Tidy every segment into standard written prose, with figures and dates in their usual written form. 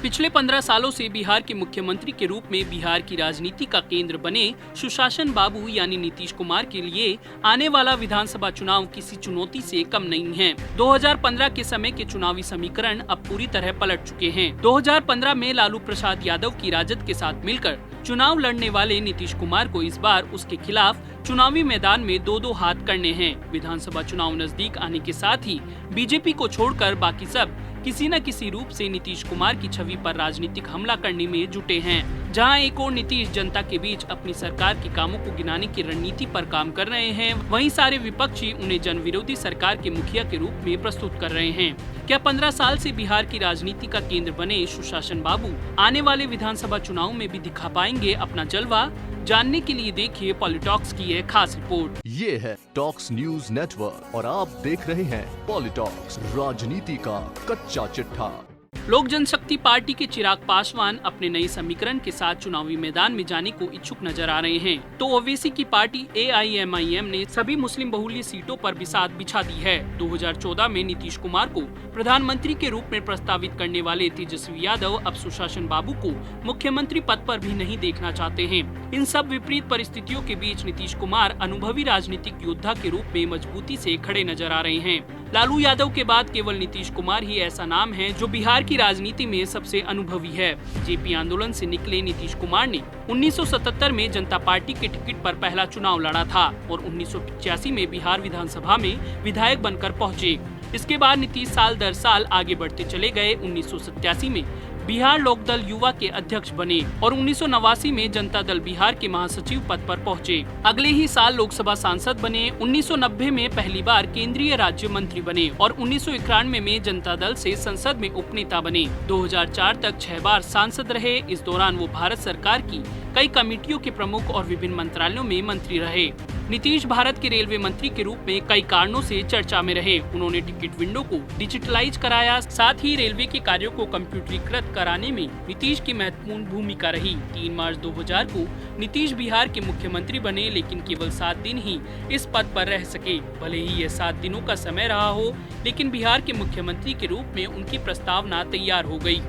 पिछले 15 सालों से बिहार के मुख्यमंत्री के रूप में बिहार की राजनीति का केंद्र बने सुशासन बाबू यानी नीतीश कुमार के लिए आने वाला विधानसभा चुनाव किसी चुनौती से कम नहीं है। 2015 के समय के चुनावी समीकरण अब पूरी तरह पलट चुके हैं। 2015 में लालू प्रसाद यादव की राजद के साथ मिलकर चुनाव लड़ने वाले नीतीश कुमार को इस बार उसके खिलाफ चुनावी मैदान में दो हाथ करने हैं। विधानसभा चुनाव नजदीक आने के साथ ही बीजेपी को छोड़कर बाकी सब किसी न किसी रूप से नीतीश कुमार की छवि पर राजनीतिक हमला करने में जुटे हैं। जहां एक और नीतीश जनता के बीच अपनी सरकार के कामों को गिनाने की रणनीति पर काम कर रहे हैं, वहीं सारे विपक्षी उन्हें जन विरोधी सरकार के मुखिया के रूप में प्रस्तुत कर रहे हैं। क्या 15 साल से बिहार की राजनीति का केंद्र बने सुशासन बाबू आने वाले विधानसभा चुनाव में भी दिखा पाएंगे अपना जलवा? जानने के लिए देखिए पॉलिटॉक्स की यह खास रिपोर्ट। ये है टॉक्स न्यूज नेटवर्क और आप देख रहे हैं पॉलिटॉक्स, राजनीति का कच्चा चिट्ठा। लोक जनशक्ति पार्टी के चिराग पासवान अपने नए समीकरण के साथ चुनावी मैदान में जाने को इच्छुक नजर आ रहे हैं, तो ओवैसी की पार्टी AIMIM ने सभी मुस्लिम बहुल्य सीटों पर बिसात बिछा दी है। 2014 में नीतीश कुमार को प्रधानमंत्री के रूप में प्रस्तावित करने वाले तेजस्वी यादव अब सुशासन बाबू को मुख्यमंत्री पद पर भी नहीं देखना चाहते हैं। इन सब विपरीत परिस्थितियों के बीच नीतीश कुमार अनुभवी राजनीतिक योद्धा के रूप में मजबूती से खड़े नजर आ रहे हैं। लालू यादव के बाद केवल नीतीश कुमार ही ऐसा नाम है जो बिहार की राजनीति में सबसे अनुभवी है। जेपी आंदोलन से निकले नीतीश कुमार ने 1977 में जनता पार्टी के टिकट पर पहला चुनाव लड़ा था और 1985 में बिहार विधानसभा में विधायक बनकर पहुंचे। इसके बाद नीतीश साल दर साल आगे बढ़ते चले गए। 1987 में बिहार लोकदल युवा के अध्यक्ष बने और 1989 में जनता दल बिहार के महासचिव पद पर पहुंचे। अगले ही साल लोकसभा सांसद बने। 1990 में पहली बार केंद्रीय राज्य मंत्री बने और 1991 में जनता दल से संसद में उपनेता बने। 2004 तक 6 बार सांसद रहे। इस दौरान वो भारत सरकार की कई कमेटियों के प्रमुख और विभिन्न मंत्रालयों में मंत्री रहे। नीतीश भारत के रेलवे मंत्री के रूप में कई कारणों से चर्चा में रहे। उन्होंने टिकट विंडो को डिजिटलाइज कराया, साथ ही रेलवे के कार्यों को कंप्यूटरीकृत कराने में नीतीश की महत्वपूर्ण भूमिका रही। 3 मार्च 2000 को नीतीश बिहार के मुख्यमंत्री बने, लेकिन केवल 7 दिन ही इस पद पर रह सके। भले ही यह 7 दिनों का समय रहा हो, लेकिन बिहार के मुख्यमंत्री के रूप में उनकी प्रस्तावना तैयार हो गयी।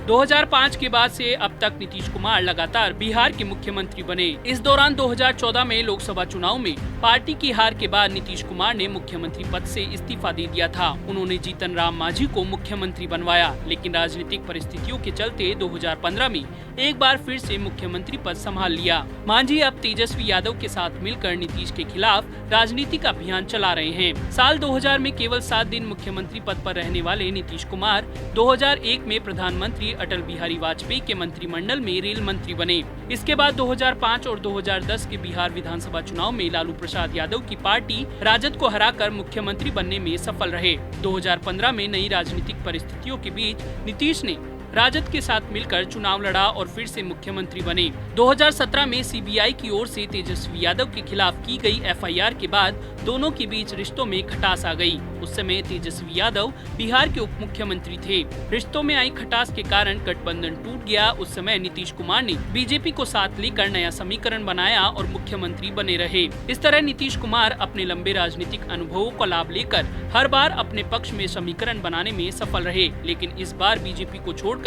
2005 के बाद से अब तक नीतीश कुमार लगातार बिहार के मुख्यमंत्री बने। इस दौरान 2014 में लोकसभा चुनाव में पार्टी की हार के बाद नीतीश कुमार ने मुख्यमंत्री पद से इस्तीफा दे दिया था। उन्होंने जीतन राम मांझी को मुख्यमंत्री बनवाया, लेकिन राजनीतिक परिस्थितियों के चलते 2015 में एक बार फिर से मुख्यमंत्री पद संभाल लिया। मांझी अब तेजस्वी यादव के साथ मिलकर नीतीश के खिलाफ राजनीतिक अभियान चला रहे हैं। साल 2000 में केवल 7 दिन मुख्यमंत्री पद पर रहने वाले नीतीश कुमार 2001 में प्रधानमंत्री अटल बिहारी वाजपेयी के मंत्रिमंडल में रेल मंत्री बने। इसके बाद 2005 और 2010 के बिहार विधानसभा चुनाव में लालू प्रसाद यादव की पार्टी राजद को हराकर मुख्यमंत्री बनने में सफल रहे। 2015 में नई राजनीतिक परिस्थितियों के बीच नीतीश ने राजद के साथ मिलकर चुनाव लड़ा और फिर से मुख्यमंत्री बने। 2017 में CBI की ओर से तेजस्वी यादव के खिलाफ की गई FIR के बाद दोनों के बीच रिश्तों में खटास आ गई। उस समय तेजस्वी यादव बिहार के उप मुख्यमंत्री थे। रिश्तों में आई खटास के कारण गठबंधन टूट गया। उस समय नीतीश कुमार ने बीजेपी को साथ लेकर नया समीकरण बनाया और मुख्यमंत्री बने रहे। इस तरह नीतीश कुमार अपने लंबे राजनीतिक अनुभवों का लाभ लेकर हर बार अपने पक्ष में समीकरण बनाने में सफल रहे, लेकिन इस बार बीजेपी को छोड़कर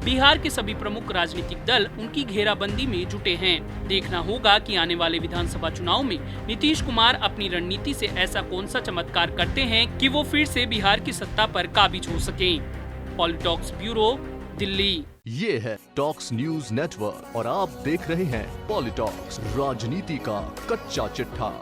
बिहार के सभी प्रमुख राजनीतिक दल उनकी घेराबंदी में जुटे हैं। देखना होगा कि आने वाले विधानसभा चुनाव में नीतीश कुमार अपनी रणनीति से ऐसा कौन सा चमत्कार करते हैं कि वो फिर से बिहार की सत्ता पर काबिज हो सकें। पॉलिटॉक्स ब्यूरो, दिल्ली। ये है टॉक्स न्यूज नेटवर्क और आप देख रहे हैं पॉलिटॉक्स, राजनीति का कच्चा चिट्ठा।